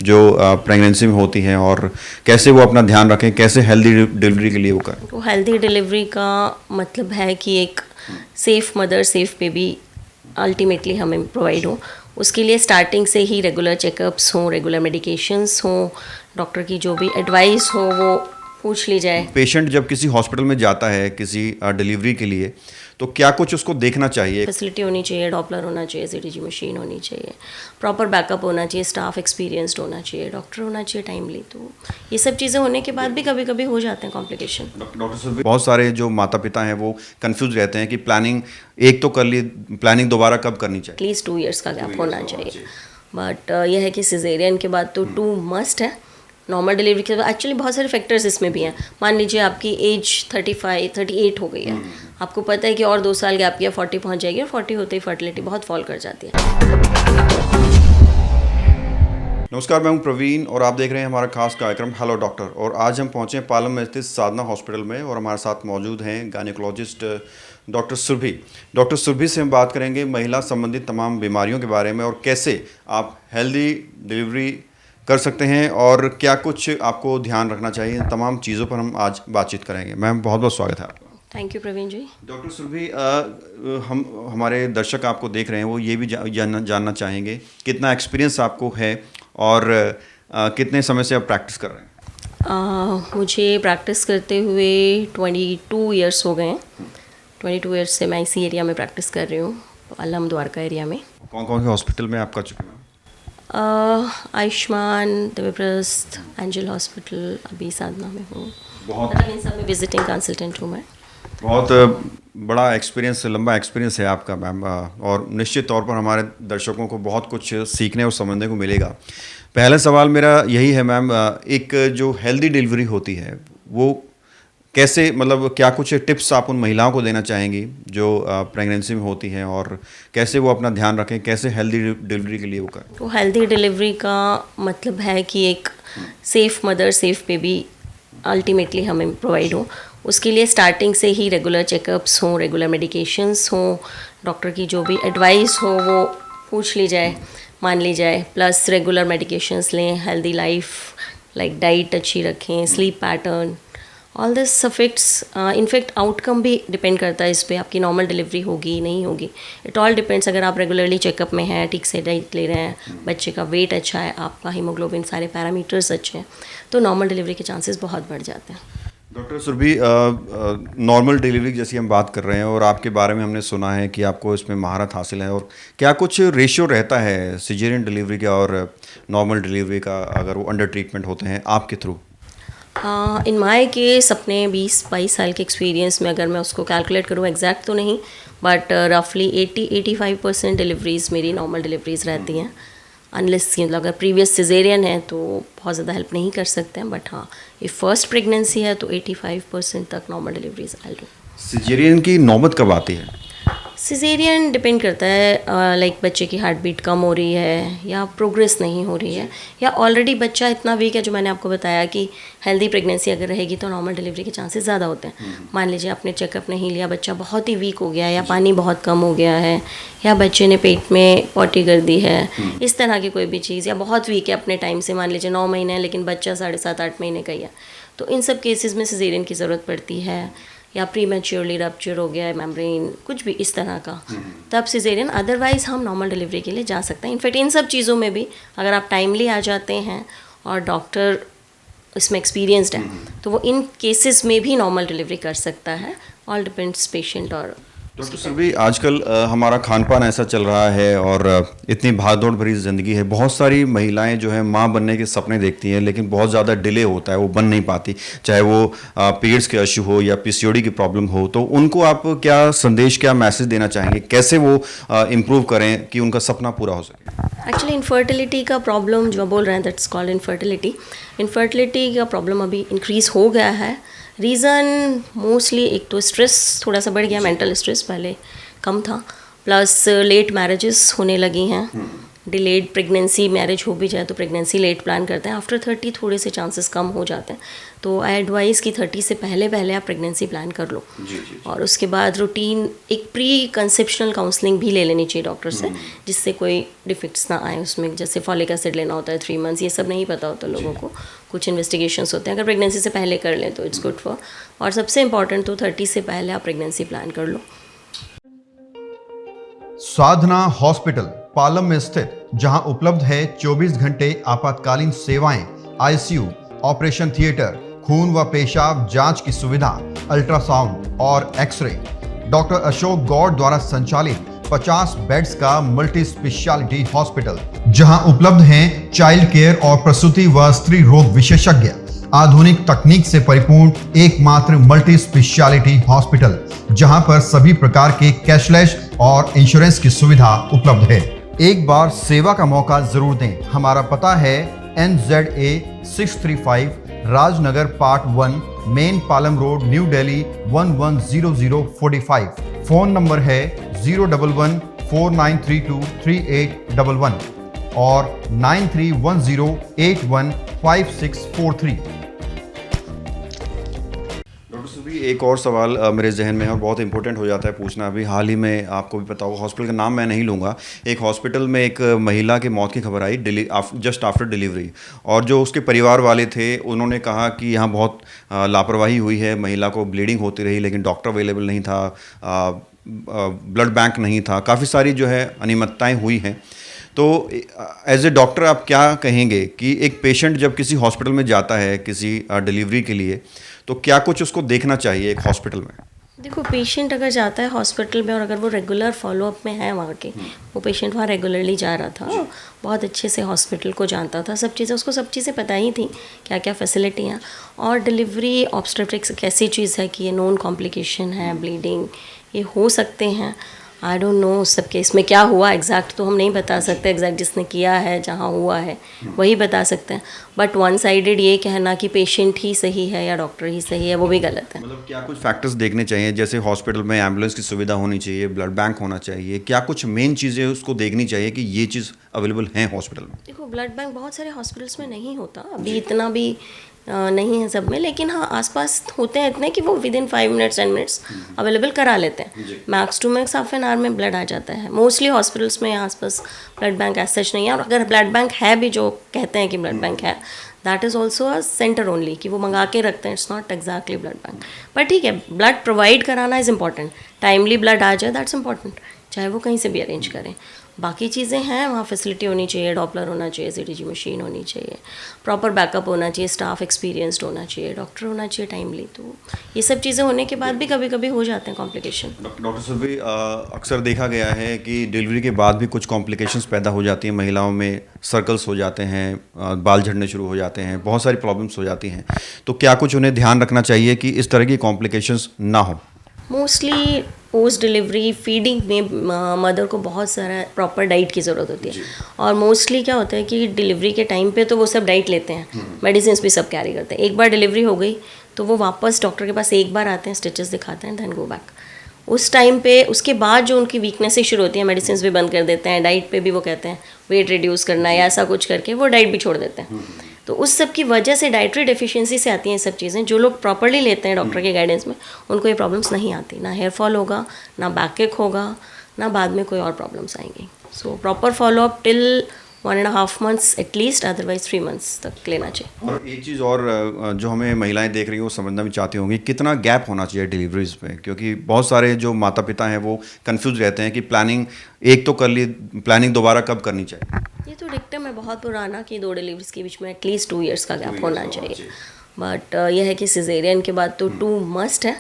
जो प्रेगनेंसी में होती हैं और कैसे वो अपना ध्यान रखें, कैसे हेल्दी डिलीवरी के लिए वो करें? तो हेल्दी डिलीवरी का मतलब है कि एक safe mother safe baby ultimately हमें प्रोवाइड हो। उसके लिए स्टार्टिंग से ही रेगुलर चेकअप्स हों, रेगुलर मेडिकेशंस हों, डॉक्टर की जो भी एडवाइस हो वो पूछ ली जाए। पेशेंट जब किसी हॉस्पिटल में जाता है किसी डिलीवरी के लिए, तो क्या कुछ उसको देखना चाहिए? फैसिलिटी होनी चाहिए, डॉपलर होना चाहिए, सीटीजी मशीन होनी चाहिए, प्रॉपर बैकअप होना चाहिए, स्टाफ एक्सपीरियंस्ड होना चाहिए, डॉक्टर होना चाहिए टाइमली। तो ये सब चीज़ें होने के बाद भी कभी कभी हो जाते हैं कॉम्प्लिकेशन। डॉक्टर साहब, बहुत सारे जो माता पिता हैं वो कंफ्यूज रहते हैं कि प्लानिंग एक तो कर ली, प्लानिंग दोबारा कब करनी चाहिए? एटलीस्ट 2 ईयर्स का गैप होना चाहिए। बट यह है कि सिजेरियन के बाद तो 2 मस्ट है। नॉर्मल डिलीवरी के बाद एक्चुअली बहुत सारे फैक्टर्स इसमें भी हैं। मान लीजिए आपकी एज 35 38 हो गई है, आपको पता है कि और 2 साल गैप किया 40 पहुंच जाएगी, और 40 होते ही फर्टिलिटी बहुत फॉल कर जाती है। नमस्कार, मैं हूं प्रवीण और आप देख रहे हैं हमारा खास कार्यक्रम हेलो डॉक्टर। और आज हम पहुंचे हैं पालम में स्थित साधना हॉस्पिटल में और हमारे साथ मौजूद हैं gynaecologist doctor Surabhi. Doctor Surabhi से हम बात करेंगे महिला संबंधित तमाम बीमारियों के बारे में और कैसे आप हेल्दी डिलीवरी कर सकते हैं और क्या कुछ आपको ध्यान रखना चाहिए। इन तमाम चीज़ों पर हम आज बातचीत करेंगे। मैम, बहुत बहुत स्वागत है आपका। Thank you Praveen ji. Doctor Surabhi, हमारे दर्शक आपको देख रहे हैं, वो ये भी जानना चाहेंगे कितना एक्सपीरियंस आपको है और कितने समय से आप प्रैक्टिस कर रहे हैं? मुझे प्रैक्टिस करते हुए 22 ईयर्स हो गए हैं। 22 ईयर्स से मैं इसी एरिया में प्रैक्टिस कर रही हूँ, अलम द्वारका एरिया में। कौन कौन से हॉस्पिटल में आप कर चुके हैं? आयुष्मान, दिव्यप्रस्थ, एंजल हॉस्पिटल, अभी साधना में हूँ। बहुत मतलब इन सब में विजिटिंग कंसल्टेंट हूँ मैं। बहुत बड़ा एक्सपीरियंस, लंबा एक्सपीरियंस है आपका मैम, और निश्चित तौर पर हमारे दर्शकों को बहुत कुछ सीखने और समझने को मिलेगा। पहला सवाल मेरा यही है मैम, एक जो हेल्दी डिलीवरी होती है वो कैसे, मतलब क्या कुछ टिप्स आप उन महिलाओं को देना चाहेंगी जो प्रेगनेंसी में होती हैं और कैसे वो अपना ध्यान रखें, कैसे हेल्दी डिलीवरी के लिए वो करें? तो हेल्दी डिलीवरी का मतलब है कि एक safe mother safe baby ultimately हमें प्रोवाइड हो। उसके लिए स्टार्टिंग से ही रेगुलर चेकअप्स हों, रेगुलर मेडिकेशंस हों, डॉक्टर की जो भी एडवाइस हो वो पूछ ली जाए, मान ली जाए, प्लस रेगुलर मेडिकेशंस लें, हेल्दी लाइफ लाइक डाइट अच्छी रखें, sleep pattern, all this affects. In fact outcome भी डिपेंड करता है इस पर, आपकी नॉर्मल डिलीवरी होगी नहीं होगी। It all depends. अगर आप रेगुलरली चेकअप में हैं, ठीक से डाइट ले रहे हैं, बच्चे का वेट अच्छा है, आपका हीमोग्लोबिन, सारे पैरामीटर्स अच्छे हैं, तो नॉर्मल डिलीवरी के चांसेस बहुत बढ़ जाते हैं। डॉक्टर सुरभि, नॉर्मल डिलीवरी जैसी हम बात कर रहे हैं और आपके बारे में हमने सुना है कि आपको इसमें महारत हासिल है, और क्या कुछ रेशियो रहता है सिजेरियन डिलीवरी का और नॉर्मल डिलीवरी का अगर वो अंडर ट्रीटमेंट होते हैं आपके थ्रू? इन माय केस अपने 20-22 साल के एक्सपीरियंस में अगर मैं उसको कैलकुलेट करूँ, एग्जैक्ट तो नहीं, बट रफली 80-85% डिलीवरीज़ मेरी नॉर्मल डिलीवरीज़ रहती हैं। अनलेस मतलब अगर प्रीवियस सिजेरियन है तो बहुत ज़्यादा हेल्प नहीं कर सकते हैं, बट हाँ, ये फर्स्ट प्रेगनेंसी है तो 85% तक normal deliveries I do. Caesarean की नौबत कब आती है? सिजेरियन डिपेंड करता है, लाइक बच्चे की हार्ट बीट कम हो रही है या प्रोग्रेस नहीं हो रही है, या ऑलरेडी बच्चा इतना वीक है, जो मैंने आपको बताया कि हेल्दी प्रेगनेंसी अगर रहेगी तो नॉर्मल डिलीवरी के चांसेस ज़्यादा होते हैं। मान लीजिए आपने चेकअप नहीं लिया, बच्चा बहुत ही वीक हो गया है, या पानी बहुत कम हो गया है, या बच्चे ने पेट में पॉटी कर दी है, इस तरह की कोई भी चीज़, या बहुत वीक है अपने टाइम से, मान लीजिए 9 महीने है लेकिन बच्चा 7.5-8 महीने का ही है, तो इन सब केसेस में सिजेरियन की ज़रूरत पड़ती है। या प्रीमेच्योरली रप्चर हो गया है मेम्ब्रेन, कुछ भी इस तरह का, तब सिजेरियन। अदरवाइज हम नॉर्मल डिलीवरी के लिए जा सकते हैं। इनफैक्ट इन सब चीज़ों में भी अगर आप टाइमली आ जाते हैं और डॉक्टर इसमें एक्सपीरियंस्ड है, तो वो इन केसेस में भी नॉर्मल डिलीवरी कर सकता है। All depends patient. और डॉक्टर सुरभि, आजकल हमारा खान पान ऐसा चल रहा है और इतनी भागदौड़ भरी ज़िंदगी है, बहुत सारी महिलाएं जो है माँ बनने के सपने देखती हैं लेकिन बहुत ज़्यादा डिले होता है, वो बन नहीं पाती, चाहे वो पीरियड्स के इशू हो या पीसीओडी की प्रॉब्लम हो। तो उनको आप क्या संदेश, क्या मैसेज देना चाहेंगे, कैसे वो इम्प्रूव करें कि उनका सपना पूरा हो सके? एक्चुअली इनफर्टिलिटी का प्रॉब्लम जो बोल रहे हैं, दैट्स कॉल्ड इनफर्टिलिटी। इनफर्टिलिटी का प्रॉब्लम अभी इंक्रीज़ हो गया है। रीज़न मोस्टली एक तो स्ट्रेस थोड़ा सा बढ़ गया, मेंटल स्ट्रेस पहले कम था, प्लस लेट मैरिजेस होने लगी हैं, डिलेड प्रेगनेंसी, मैरिज हो भी जाए तो प्रेगनेंसी लेट प्लान करते हैं, आफ्टर 30 थोड़े से चांसेस कम हो जाते हैं। तो आई एडवाइज़ कि 30 से पहले पहले आप प्रेगनेंसी प्लान कर लो। और उसके बाद रूटीन एक प्री कंसेप्शनल काउंसलिंग भी ले लेनी चाहिए डॉक्टर से, जिससे कोई डिफेक्ट्स ना आए उसमें। जैसे फॉलिक एसिड लेना होता है 3 मंथ्स, ये सब नहीं पता होता लोगों को, कुछ इन्वेस्टिगेशंस होते हैं। अगर प्रेगनेंसी से पहले कर लें तो इट्स गुड फॉर। और सबसे इंपॉर्टेंट तो 30 से पहले आप प्रेगनेंसी प्लान कर लो। साधना हॉस्पिटल पालम में स्थित, जहां उपलब्ध है 24 घंटे आपातकालीन सेवाएं, आईसीयू, ऑपरेशन थिएटर, खून व पेशाब जांच की सुविधा, अल्ट्रासाउंड और एक्सरे। डॉक्टर अशोक गौड़ द्वारा संचालित 50 बेड्स का मल्टी स्पेशलिटी हॉस्पिटल, जहां उपलब्ध हैं चाइल्ड केयर और प्रसूति व स्त्री रोग विशेषज्ञ। आधुनिक तकनीक से परिपूर्ण एकमात्र मल्टी स्पेशलिटी हॉस्पिटल, जहां पर सभी प्रकार के कैशलेस और इंश्योरेंस की सुविधा उपलब्ध है। एक बार सेवा का मौका जरूर दें। हमारा पता है NZA 635 Rajnagar part 1, main Palam road, new Delhi 110045। Phone number है 01149323811 और 9310815643। डॉक्टर सुबी, एक और सवाल मेरे जहन में है और बहुत इंपॉर्टेंट हो जाता है पूछना। अभी हाल ही में आपको भी पता होगा, हॉस्पिटल का नाम मैं नहीं लूँगा, एक हॉस्पिटल में एक महिला की मौत की खबर आई जस्ट आफ्टर डिलीवरी। और जो उसके परिवार वाले थे उन्होंने कहा कि यहाँ बहुत लापरवाही हुई है, महिला को ब्लीडिंग होती रही लेकिन डॉक्टर अवेलेबल नहीं था, ब्लड बैंक नहीं था, काफ़ी सारी जो है अनियमितताएँ हुई हैं। तो एज ए डॉक्टर आप क्या कहेंगे कि एक पेशेंट जब किसी हॉस्पिटल में जाता है किसी डिलीवरी के लिए, तो क्या कुछ उसको देखना चाहिए एक हॉस्पिटल में? देखो, पेशेंट अगर जाता है हॉस्पिटल में और अगर वो रेगुलर फॉलोअप में है वहाँ के, वो पेशेंट वहाँ रेगुलरली जा रहा था, बहुत अच्छे से हॉस्पिटल को जानता था, सब चीज़ें उसको सब चीज़ें पता ही थी, क्या क्या फैसिलिटी हैं। और डिलीवरी ऑब्स्टेट्रिक्स एक ऐसी चीज़ है कि ये नॉन कॉम्प्लिकेशन है, ब्लीडिंग ये हो सकते हैं। आई डोंट नो सब केस में क्या हुआ एग्जैक्ट, तो हम नहीं बता सकते। एग्जैक्ट जिसने किया है, जहाँ हुआ है, वही बता सकते हैं। बट वन साइडेड ये कहना कि पेशेंट ही सही है या डॉक्टर ही सही है, वो भी गलत है। मतलब क्या कुछ फैक्टर्स देखने चाहिए? जैसे हॉस्पिटल में एम्बुलेंस की सुविधा होनी चाहिए, ब्लड बैंक होना चाहिए, क्या कुछ मेन चीज़ें उसको देखनी चाहिए कि ये चीज़ अवेलेबल हैं हॉस्पिटल में? देखो, ब्लड बैंक बहुत सारे हॉस्पिटल्स में नहीं होता अभी, इतना भी नहीं है सब में, लेकिन हाँ आसपास होते हैं इतने कि वो within 5 minutes 10 minutes available करा लेते हैं। Max to max half an hour में ब्लड आ जाता है। मोस्टली हॉस्पिटल्स में आसपास ब्लड बैंक एज सच नहीं है। और अगर ब्लड बैंक है भी, जो कहते हैं कि ब्लड बैंक है, that is also a centre only, कि वो मंगा के रखते हैं, it's not exactly blood bank. पर ठीक है, ब्लड प्रोवाइड कराना इज़ इम्पॉर्टेंट, टाइमली ब्लड आ जाए दैट्स इम्पॉर्टेंट, चाहे वो कहीं से भी अरेंज करें। बाकी चीज़ें हैं, वहाँ फैसिलिटी होनी चाहिए, डॉपलर होना चाहिए, CTG मशीन होनी चाहिए, प्रॉपर बैकअप होना चाहिए, स्टाफ एक्सपीरियंस्ड होना चाहिए, डॉक्टर होना चाहिए टाइमली। तो ये सब चीज़ें होने के बाद भी कभी कभी हो जाते हैं कॉम्प्लिकेशन। डॉक्टर सुरभि, अक्सर देखा गया है कि डिलीवरी के बाद भी कुछ कॉम्प्लिकेशंस पैदा हो जाती हैं महिलाओं में, सर्कल्स हो जाते हैं, बाल झड़ने शुरू हो जाते हैं, बहुत सारी प्रॉब्लम्स हो जाती हैं। तो क्या कुछ उन्हें ध्यान रखना चाहिए कि इस तरह की कॉम्प्लिकेशंस ना हो? मोस्टली पोस्ट डिलीवरी फीडिंग में मदर को बहुत सारा प्रॉपर डाइट की ज़रूरत होती है। और मोस्टली क्या होता है कि डिलीवरी के टाइम पे तो वो सब डाइट लेते हैं, मेडिसिन भी सब कैरी करते हैं। एक बार डिलीवरी हो गई तो वो वापस डॉक्टर के पास एक बार आते हैं, स्टिचेस दिखाते हैं, देन गो बैक। उस टाइम पे उसके बाद जो उनकी वीकनेसेस शुरू होती हैं, मेडिसिन भी बंद कर देते हैं, डाइट पे भी वो कहते हैं वेट रिड्यूस करना है या ऐसा कुछ करके वो डाइट भी छोड़ देते हैं। तो उस सब की वजह से डाइटरी डेफिशिएंसी से आती हैं सब चीज़ें। जो लोग प्रॉपरली लेते हैं डॉक्टर के गाइडेंस में, उनको ये प्रॉब्लम्स नहीं आती, ना हेयर फॉल होगा, ना बैक एक होगा, ना बाद में कोई और प्रॉब्लम्स आएंगी। So proper follow up till 1.5 months at least, otherwise 3 months तक लेना चाहिए। और एक चीज़ और जो हमें महिलाएं देख रही हैं वो समझना भी चाहती होंगी, कितना गैप होना चाहिए डिलीवरीज में? क्योंकि बहुत सारे जो माता पिता हैं वो कंफ्यूज रहते हैं कि प्लानिंग एक तो कर ली, प्लानिंग दोबारा कब करनी चाहिए? ये तो डिक्टम है बहुत पुराना कि 2 डिलीवरीज के बीच में एटलीस्ट 2 years का गैप होना चाहिए। बट यह है कि सिजेरियन के बाद तो 2 मस्ट है।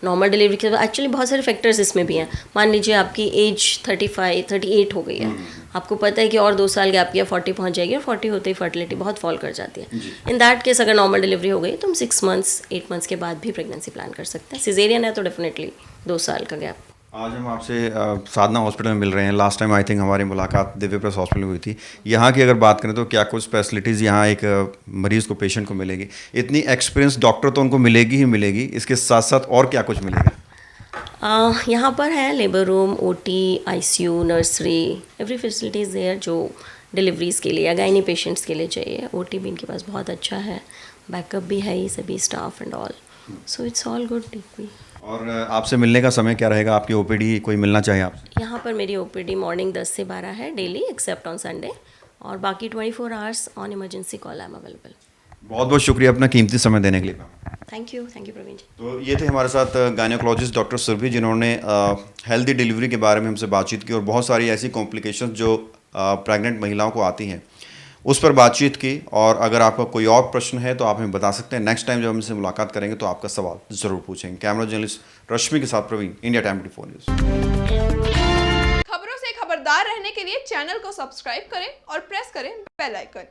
नॉर्मल डिलीवरी के बाद एक्चुअली बहुत सारे फैक्टर्स इसमें भी हैं। मान लीजिए आपकी एज 35 38 हो गई है, आपको पता है कि और 2 साल गैप किया 40 पहुंच जाएगी, और 40 होते ही फर्टिलिटी बहुत फॉल कर जाती है। इन दैट केस अगर नॉर्मल डिलीवरी हो गई तो हम 6 months 8 months के बाद भी प्रेगनेंसी प्लान कर सकते हैं। सिजेरियन है तो डेफिनेटली 2 साल का गैप। आज हम आपसे साधना हॉस्पिटल में मिल रहे हैं। लास्ट टाइम आई थिंक हमारी मुलाकात दिव्य प्रेस हॉस्पिटल में हुई थी। यहाँ की अगर बात करें तो क्या कुछ फैसिलिटीज़ यहाँ एक मरीज़ को, पेशेंट को मिलेगी? इतनी एक्सपीरियंस डॉक्टर तो उनको मिलेगी ही मिलेगी, इसके साथ साथ और क्या कुछ मिलेगा? यहाँ पर है labour room, OT, ICU, nursery, every facility is there, जो डिलीवरीज़ के लिए या गायनी पेशेंट्स के लिए चाहिए, OT भी इनके पास बहुत अच्छा है, बैकअप भी है ही, सभी staff and all, so it's all good. और आपसे मिलने का समय क्या रहेगा? आपकी ओपीडी कोई मिलना चाहे आपसे? यहाँ पर मेरी OPD मॉर्निंग 10 से 12 है डेली, एक्सेप्ट ऑन संडे, और बाकी 24 hours on emergency call I am available. बहुत बहुत शुक्रिया अपना कीमती समय देने के लिए मैम। थैंक यू प्रवीण जी। तो ये थे हमारे साथ गायनेकोलॉजिस्ट डॉक्टर सुरभि, जिन्होंने हेल्दी डिलीवरी के बारे में हमसे बातचीत की और बहुत सारी ऐसी कॉम्प्लिकेशंस जो प्रेग्नेंट महिलाओं को आती हैं उस पर बातचीत की। और अगर आपका कोई और प्रश्न है तो आप हमें बता सकते हैं। नेक्स्ट टाइम जब हमसे मुलाकात करेंगे तो आपका सवाल ज़रूर पूछेंगे। कैमरा जर्नलिस्ट रश्मि के साथ प्रवीण, इंडिया टाइम 24 न्यूज़। खबरों से खबरदार रहने के लिए चैनल को सब्सक्राइब करें और प्रेस करें बेल आइकन।